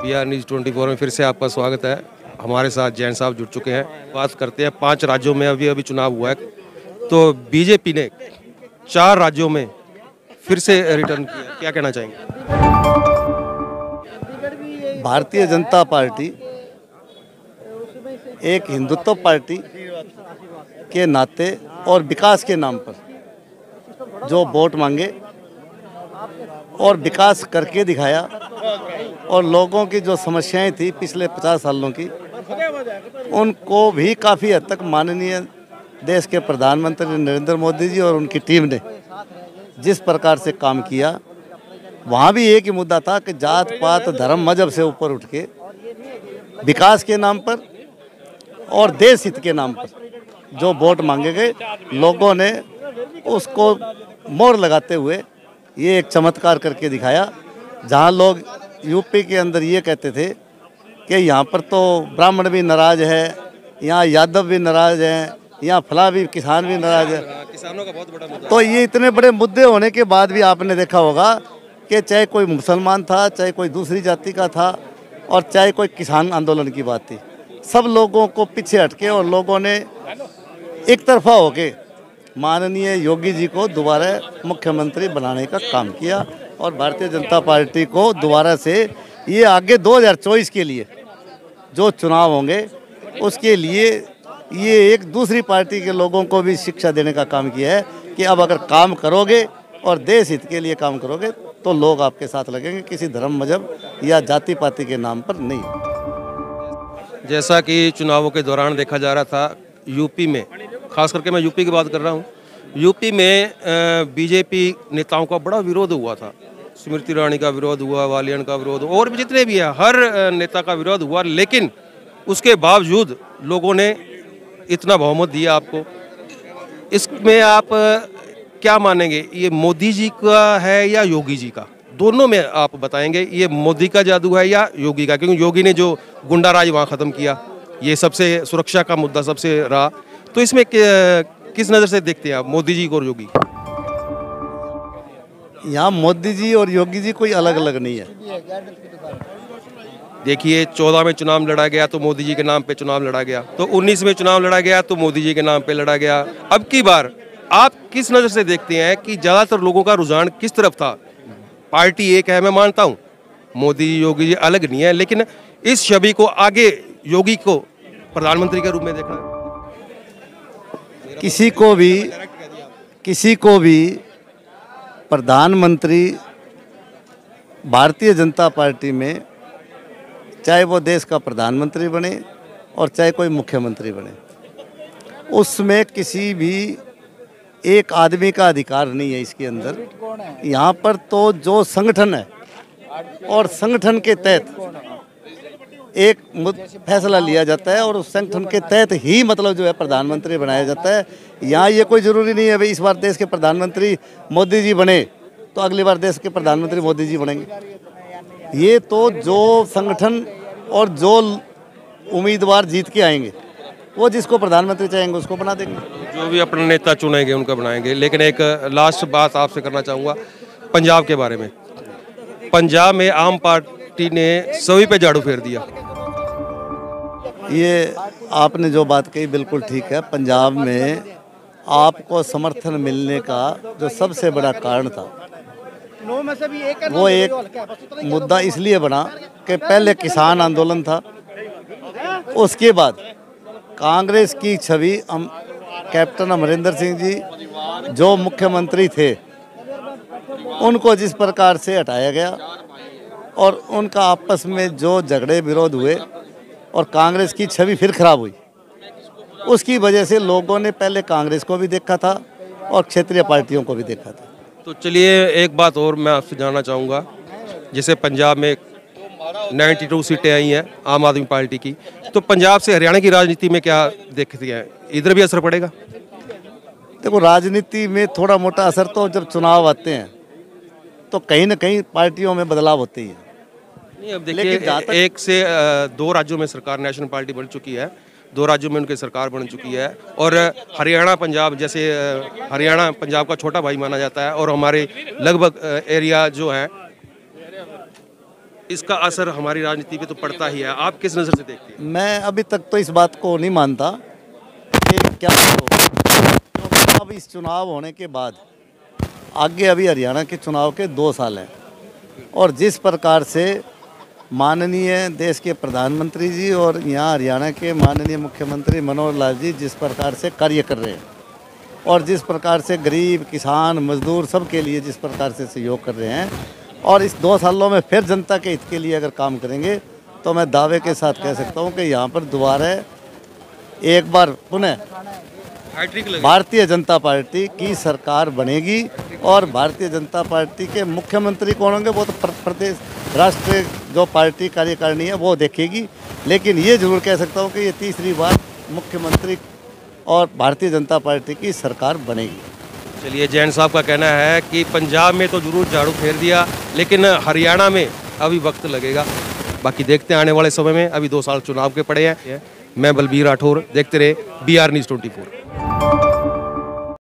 BR News 24 में फिर से आपका स्वागत है। हमारे साथ जैन साहब जुड़ चुके हैं। बात करते हैं 5 राज्यों में अभी चुनाव हुआ है, तो बीजेपी ने 4 राज्यों में फिर से रिटर्न किया, क्या कहना चाहेंगे? भारतीय जनता पार्टी एक हिंदुत्व पार्टी के नाते और विकास के नाम पर जो वोट मांगे और विकास करके दिखाया, और लोगों की जो समस्याएं थी पिछले 50 सालों की, उनको भी काफ़ी हद तक माननीय देश के प्रधानमंत्री नरेंद्र मोदी जी और उनकी टीम ने जिस प्रकार से काम किया, वहाँ भी एक ही मुद्दा था कि जात पात धर्म मजहब से ऊपर उठ के विकास के नाम पर और देश हित के नाम पर जो वोट मांगे गए, लोगों ने उसको मोहर लगाते हुए ये एक चमत्कार करके दिखाया। जहाँ लोग यूपी के अंदर ये कहते थे कि यहाँ पर तो ब्राह्मण भी नाराज है, यहाँ यादव भी नाराज हैं, यहाँ फला भी किसान भी नाराज है, किसानों का बहुत बड़ा मुद्दा। तो ये इतने बड़े मुद्दे होने के बाद भी आपने देखा होगा कि चाहे कोई मुसलमान था, चाहे कोई दूसरी जाति का था, और चाहे कोई किसान आंदोलन की बात थी, सब लोगों को पीछे हटके और लोगों ने एक तरफा होके माननीय योगी जी को दोबारा मुख्यमंत्री बनाने का काम किया। और भारतीय जनता पार्टी को दोबारा से ये आगे 2024 के लिए जो चुनाव होंगे उसके लिए ये एक दूसरी पार्टी के लोगों को भी शिक्षा देने का काम किया है कि अब अगर काम करोगे और देश हित के लिए काम करोगे तो लोग आपके साथ लगेंगे, किसी धर्म मजहब या जाति पाति के नाम पर नहीं। जैसा कि चुनावों के दौरान देखा जा रहा था, यूपी में, खास करके मैं यूपी की बात कर रहा हूँ, यूपी में बीजेपी नेताओं का बड़ा विरोध हुआ था। स्मृति ईरानी का विरोध हुआ, वालियन का विरोध हुआ, और भी जितने भी हैं हर नेता का विरोध हुआ, लेकिन उसके बावजूद लोगों ने इतना बहुमत दिया आपको। इसमें आप क्या मानेंगे, ये मोदी जी का है या योगी जी का? दोनों में आप बताएंगे ये मोदी का जादू है या योगी का? क्योंकि योगी ने जो गुंडा राज वहाँ ख़त्म किया, ये सबसे सुरक्षा का मुद्दा सबसे रहा, तो इसमें किस नज़र से देखते हैं आप मोदी जी को और योगी? यहाँ मोदी जी और योगी जी कोई अलग अलग नहीं है। देखिए 14 में चुनाव लड़ा गया तो मोदी जी के नाम पे चुनाव लड़ा गया, तो 19 में चुनाव लड़ा गया तो मोदी जी के नाम पे लड़ा गया। अब की बार आप किस नज़र से देखते हैं कि ज़्यादातर लोगों का रुझान किस तरफ था? पार्टी एक है, मैं मानता हूँ, मोदी जी योगी जी अलग नहीं है, लेकिन इस छवि को आगे योगी को प्रधानमंत्री के रूप में देखना है। किसी को भी प्रधानमंत्री भारतीय जनता पार्टी में, चाहे वो देश का प्रधानमंत्री बने और चाहे कोई मुख्यमंत्री बने, उसमें किसी भी एक आदमी का अधिकार नहीं है इसके अंदर। यहाँ पर तो जो संगठन है और संगठन के तहत एक फैसला लिया जाता है और उस संगठन के तहत ही मतलब जो है प्रधानमंत्री बनाया जाता है। यहाँ ये कोई ज़रूरी नहीं है भाई इस बार देश के प्रधानमंत्री मोदी जी बने तो अगली बार देश के प्रधानमंत्री मोदी जी बनेंगे। ये तो जो संगठन और जो उम्मीदवार जीत के आएंगे वो जिसको प्रधानमंत्री चाहेंगे उसको बना देंगे, जो भी अपने नेता चुनेंगे उनका बनाएंगे। लेकिन एक लास्ट बात आपसे करना चाहूँगा पंजाब के बारे में। पंजाब में आम पार्टी ने सभी पे झाड़ू फेर दिया। ये आपने जो बात कही बिल्कुल ठीक है। पंजाब में आपको समर्थन मिलने का जो सबसे बड़ा कारण था वो एक मुद्दा इसलिए बना कि पहले किसान आंदोलन था, उसके बाद कांग्रेस की छवि कैप्टन अमरिंदर सिंह जी जो मुख्यमंत्री थे उनको जिस प्रकार से हटाया गया और उनका आपस में जो झगड़े विरोध हुए और कांग्रेस की छवि फिर खराब हुई, उसकी वजह से लोगों ने पहले कांग्रेस को भी देखा था और क्षेत्रीय पार्टियों को भी देखा था। तो चलिए एक बात और मैं आपसे जानना चाहूँगा, जैसे पंजाब में 92 सीटें आई हैं आम आदमी पार्टी की, तो पंजाब से हरियाणा की राजनीति में क्या देखती हैं, इधर भी असर पड़ेगा? देखो राजनीति में थोड़ा मोटा असर तो जब चुनाव आते हैं तो कहीं ना कहीं पार्टियों में बदलाव होते ही है। नहीं, अब देखिए 1 से 2 राज्यों में सरकार नेशनल पार्टी बन चुकी है, 2 राज्यों में उनकी सरकार बन चुकी है, और हरियाणा पंजाब, जैसे हरियाणा पंजाब का छोटा भाई माना जाता है और हमारे लगभग एरिया जो है इसका असर हमारी राजनीति पे तो पड़ता ही है। आप किस नज़र से देखते हैं? मैं अभी तक तो इस बात को नहीं मानता कि क्या हो, क्योंकि अब इस चुनाव होने के बाद आगे अभी हरियाणा के चुनाव के 2 साल हैं और जिस प्रकार से माननीय देश के प्रधानमंत्री जी और यहाँ हरियाणा के माननीय मुख्यमंत्री मनोहर लाल जी जिस प्रकार से कार्य कर रहे हैं और जिस प्रकार से गरीब किसान मजदूर सब के लिए जिस प्रकार से सहयोग कर रहे हैं और इस 2 सालों में फिर जनता के हित के लिए अगर काम करेंगे तो मैं दावे के साथ कह सकता हूँ कि यहाँ पर दोबारा एक बार पुनः भारतीय जनता पार्टी की सरकार बनेगी और भारतीय जनता पार्टी के मुख्यमंत्री कौन होंगे वो तो प्रदेश राष्ट्रीय जो पार्टी कार्यकारिणी है वो देखेगी, लेकिन ये जरूर कह सकता हूँ कि ये तीसरी बार मुख्यमंत्री और भारतीय जनता पार्टी की सरकार बनेगी। चलिए, जैन साहब का कहना है कि पंजाब में तो जरूर झाड़ू फेर दिया, लेकिन हरियाणा में अभी वक्त लगेगा। बाकी देखते हैं आने वाले समय में, अभी 2 साल चुनाव के पड़े हैं। मैं बलबीर राठौर, देखते रहे BR News 24।